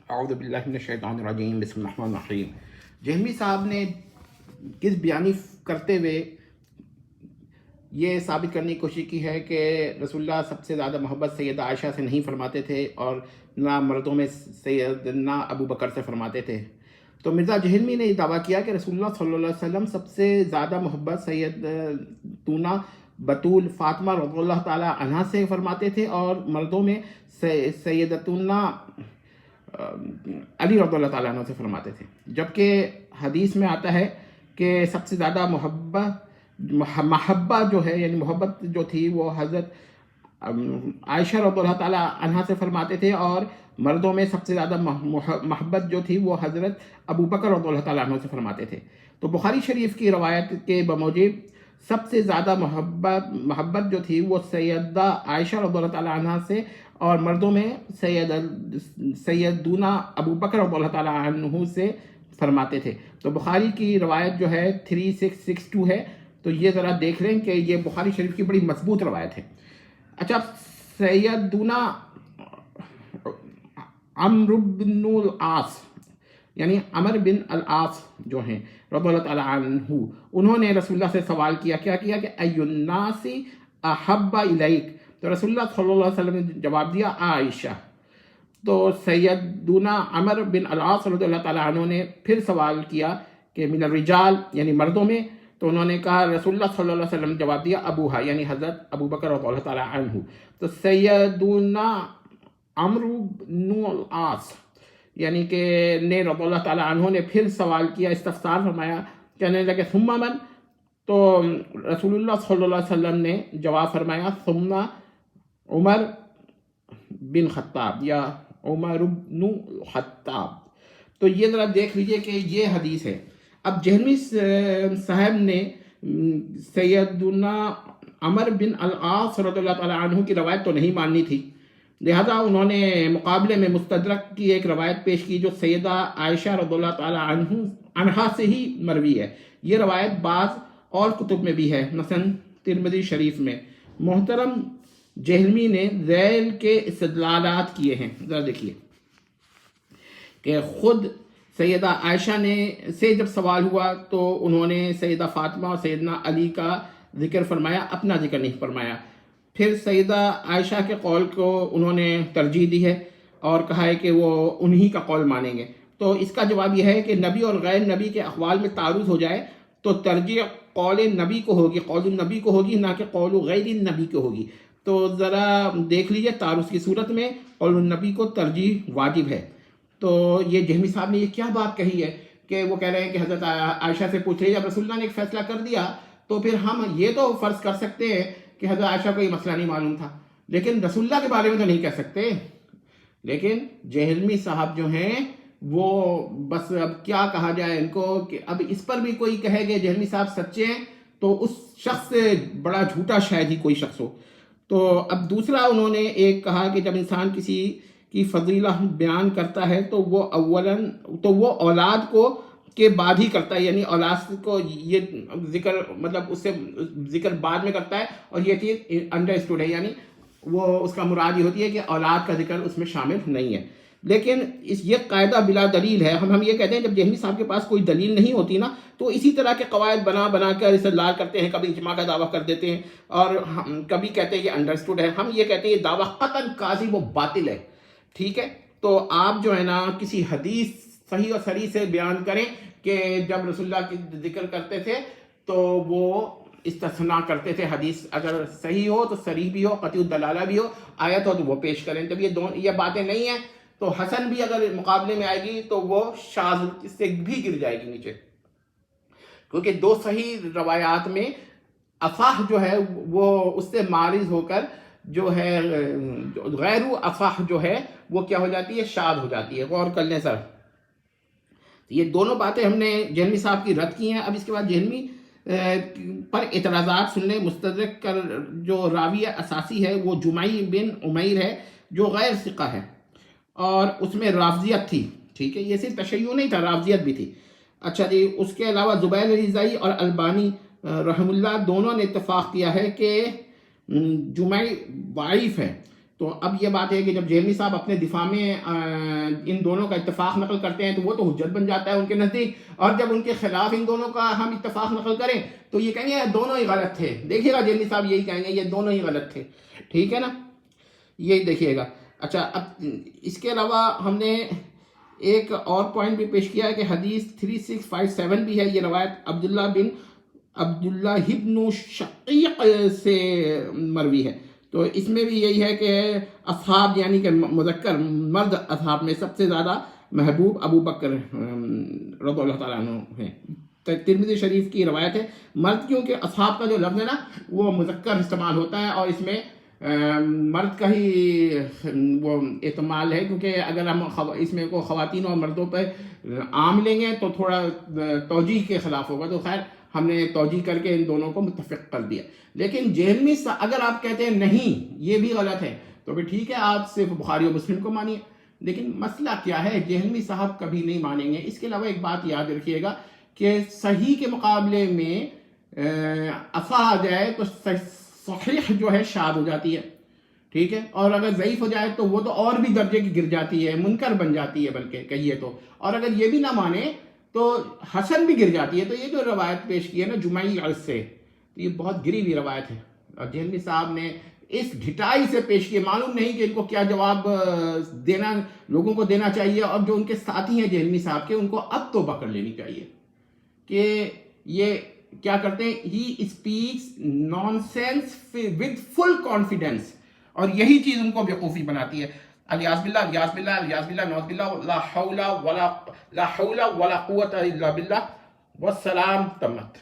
اعوذ باللہ من الشیطان الرجیم، بسم اللہ الرحمن الرحیم۔ جہمی صاحب نے کس بیانی کرتے ہوئے یہ ثابت کرنے کی کوشش کی ہے کہ رسول اللہ سب سے زیادہ محبت سیدہ عائشہ سے نہیں فرماتے تھے اور نہ مردوں میں سیدنا ابو بکر سے فرماتے تھے۔ تو مرزا جہلمی نے یہ دعویٰ کیا کہ رسول اللہ صلی اللہ علیہ وسلم سب سے زیادہ محبت سیدتنا بطول فاطمہ رضی اللہ تعالیٰ عنہا سے فرماتے تھے اور مردوں میں سیدتنا علی رضی اللہ تعالیٰ عنہ سے فرماتے تھے، جبکہ حدیث میں آتا ہے کہ سب سے زیادہ محبت جو ہے، یعنی محبت جو تھی وہ حضرت عائشہ رضی اللہ تعالیٰ عنہ سے فرماتے تھے اور مردوں میں سب سے زیادہ محبت جو تھی وہ حضرت ابو بکر رضی اللہ تعالیٰ عنہ سے فرماتے تھے۔ تو بخاری شریف کی روایت کے بموجب سب سے زیادہ محبت جو تھی وہ سیدہ عائشہ رضی اللہ تعالیٰ عنہ سے اور مردوں میں سیدنا ابو بکر رضی اللہ تعالیٰ عنہ سے فرماتے تھے۔ تو بخاری کی روایت جو ہے 3662 ہے، تو یہ ذرا دیکھ لیں کہ یہ بخاری شریف کی بڑی مضبوط روایت ہے۔ اچھا، سیدنا عمرو بن العاص یعنی عمر بن العاص جو ہیں رضی اللہ تعالیٰ عنہ، انہوں نے رسول اللہ سے سوال کیا کہ ای الناس احب الیک، تو رسول اللہ صلی اللہ علیہ وسلم نے جواب دیا عائشہ۔ تو سیدنا عمر بن العاص رضی اللہ تعالیٰ عنہ نے پھر سوال کیا کہ من الرجال یعنی مردوں میں، تو انہوں نے کہا رسول اللہ صلی اللہ علیہ وسلم نے جواب دیا ابوہا یعنی حضرت ابو بکر رضی اللہ تعالیٰ عنہ۔ تو سیدنا عمرو بن العاص یعنی کہ نے رضی اللہ تعالیٰ عنہ نے پھر سوال کیا، استفسار فرمایا، کہنے لگے ثم من، تو رسول اللہ صلی اللہ علیہ وسلم نے جواب فرمایا ثم عمر بن خطاب یا عمر بن خطاب۔ تو یہ ذرا دیکھ لیجئے کہ یہ حدیث ہے۔ اب جہمی صاحب نے سیدنا عمر بن العاص رضی اللہ تعالیٰ عنہ کی روایت تو نہیں ماننی تھی، لہذا انہوں نے مقابلے میں مستدرک کی ایک روایت پیش کی جو سیدہ عائشہ رضی اللہ تعالیٰ عنہا سے ہی مروی ہے۔ یہ روایت بعض اور کتب میں بھی ہے، مثلا ترمذی شریف میں۔ محترم جہلمی نے ذیل کے استدلالات کیے ہیں، ذرا دیکھیے کہ خود سیدہ عائشہ سے جب سوال ہوا تو انہوں نے سیدہ فاطمہ اور سیدنا علی کا ذکر فرمایا، اپنا ذکر نہیں فرمایا۔ پھر سیدہ عائشہ کے قول کو انہوں نے ترجیح دی ہے اور کہا ہے کہ وہ انہی کا قول مانیں گے۔ تو اس کا جواب یہ ہے کہ نبی اور غیر نبی کے اقوال میں تعارض ہو جائے تو ترجیح قول نبی کو ہوگی، قول النبی کو ہوگی، نہ کہ قول غیر النبی کو ہوگی۔ تو ذرا دیکھ لیجئے تعارض کی صورت میں قول النبی کو ترجیح واجب ہے۔ تو یہ جہمی صاحب نے یہ کیا بات کہی ہے کہ وہ کہہ رہے ہیں کہ حضرت عائشہ سے پوچھ رہے ہیں، جب رسول اللہ نے ایک فیصلہ کر دیا تو پھر ہم یہ تو فرض کر سکتے ہیں کہ حضرت عائشہ کو یہ مسئلہ نہیں معلوم تھا، لیکن رسول اللہ کے بارے میں تو نہیں کہہ سکتے۔ لیکن جہلمی صاحب جو ہیں وہ بس اب کیا کہا جائے ان کو کہ اب اس پر بھی کوئی کہے کہ جہلمی صاحب سچے ہیں تو اس شخص سے بڑا جھوٹا شاید ہی کوئی شخص ہو۔ تو اب دوسرا انہوں نے ایک کہا کہ جب انسان کسی کی فضیلہ بیان کرتا ہے تو وہ اولاد کو کے بعد ہی کرتا ہے، یعنی اولاد کو یہ ذکر مطلب اس سے ذکر بعد میں کرتا ہے، اور یہ چیز انڈرسٹوڈ ہے، یعنی وہ اس کا مراد یہ ہوتی ہے کہ اولاد کا ذکر اس میں شامل نہیں ہے۔ لیکن یہ قاعدہ بلا دلیل ہے۔ ہم یہ کہتے ہیں جب جہمی صاحب کے پاس کوئی دلیل نہیں ہوتی نا تو اسی طرح کے قواعد بنا کر استدلال کرتے ہیں، کبھی اجماع کا دعویٰ کر دیتے ہیں اور کبھی کہتے ہیں یہ انڈرسٹوڈ ہے۔ ہم یہ کہتے ہیں یہ دعویٰ قطعاً کاذب و باطل ہے، ٹھیک ہے؟ تو آپ جو ہے نا کسی حدیث صحیح و صریح سے بیان کریں کہ جب رسول اللہ کی ذکر کرتے تھے تو وہ استثناء کرتے تھے، حدیث اگر صحیح ہو تو صریح بھی ہو، قطعی الدلالہ بھی ہو، آیت ہو تو وہ پیش کریں۔ جب یہ باتیں نہیں ہیں تو حسن بھی اگر مقابلے میں آئے گی تو وہ شاذ سے بھی گر جائے گی نیچے، کیونکہ دو صحیح روایات میں اصح جو ہے وہ اس سے معرض ہو کر جو ہے غیر اصح جو ہے وہ کیا ہو جاتی ہے، شاذ ہو جاتی ہے۔ غور کر لیں سر، یہ دونوں باتیں ہم نے جہلمی صاحب کی رد کی ہیں۔ اب اس کے بعد جہلمی پر اعتراضات سن لیں۔ مستدرک کا جو راوی اساسی ہے وہ جمعی بن عمیر ہے جو غیر ثقہ ہے اور اس میں رافضیت تھی، ٹھیک ہے؟ یہ صرف تشیع نہیں تھا، رافضیت بھی تھی۔ اچھا جی، اس کے علاوہ زبیر رضائی اور البانی رحم اللہ دونوں نے اتفاق کیا ہے کہ جمعی ضعیف ہے، تو اب یہ بات ہے کہ جب جہلمی صاحب اپنے دفاع میں ان دونوں کا اتفاق نقل کرتے ہیں تو وہ تو حجت بن جاتا ہے ان کے نزدیک، اور جب ان کے خلاف ان دونوں کا ہم اتفاق نقل کریں تو یہ کہیں گے دونوں ہی غلط تھے. دیکھیے گا جہلمی صاحب یہی کہیں گے یہ دونوں ہی غلط تھے. ٹھیک ہے نا، یہی دیکھیے گا. اچھا، اب اس کے علاوہ ہم نے ایک اور پوائنٹ بھی پیش کیا ہے کہ حدیث 3657 بھی ہے. یہ روایت عبداللہ ابن شقیق سے مروی ہے. تو اس میں بھی یہی ہے کہ اصحاب یعنی کہ مذکر مرد اصحاب میں سب سے زیادہ محبوب ابو بکر رضی اللہ تعالیٰ عنہ ہیں. ترمذی شریف کی روایت ہے. مرد کیونکہ اصحاب کا جو لفظ ہے نا وہ مذکر استعمال ہوتا ہے، اور اس میں مرد کا ہی وہ احتمال ہے، کیونکہ اگر ہم اس میں کو خواتین اور مردوں پہ عام لیں گے تو تھوڑا توجیہ کے خلاف ہوگا. تو خیر ہم نے توجیہ کر کے ان دونوں کو متفق کر دیا. لیکن جہلمی اگر آپ کہتے ہیں نہیں یہ بھی غلط ہے تو بھی ٹھیک ہے، آپ صرف بخاری و مسلم کو مانیے. لیکن مسئلہ کیا ہے، جہلمی صاحب کبھی نہیں مانیں گے. اس کے علاوہ ایک بات یاد رکھیے گا کہ صحیح کے مقابلے میں اصح آ جائے تو صحیح جو ہے شاذ ہو جاتی ہے. ٹھیک ہے، اور اگر ضعیف ہو جائے تو وہ تو اور بھی درجے کی گر جاتی ہے، منکر بن جاتی ہے بلکہ کہیے تو. اور اگر یہ بھی نہ مانے تو حسن بھی گر جاتی ہے. تو یہ جو روایت پیش کی ہے نا جمعی سے، تو یہ بہت گری ہوئی روایت ہے، اور جہلمی صاحب نے اس ڈھٹائی سے پیش کی. معلوم نہیں کہ ان کو کیا جواب دینا لوگوں کو دینا چاہیے، اور جو ان کے ساتھی ہیں جہلمی صاحب کے ان کو اب توبہ کر لینی چاہیے کہ یہ کیا کرتے ہیں. He speaks nonsense with full confidence, اور یہی چیز ان کو بیوقوفی بناتی ہے. الیاذ باللہ، الیاذ باللہ، الیاذ باللہ، نعوذ باللہ، لا حول ولا قوت الا باللہ، والسلام تمت.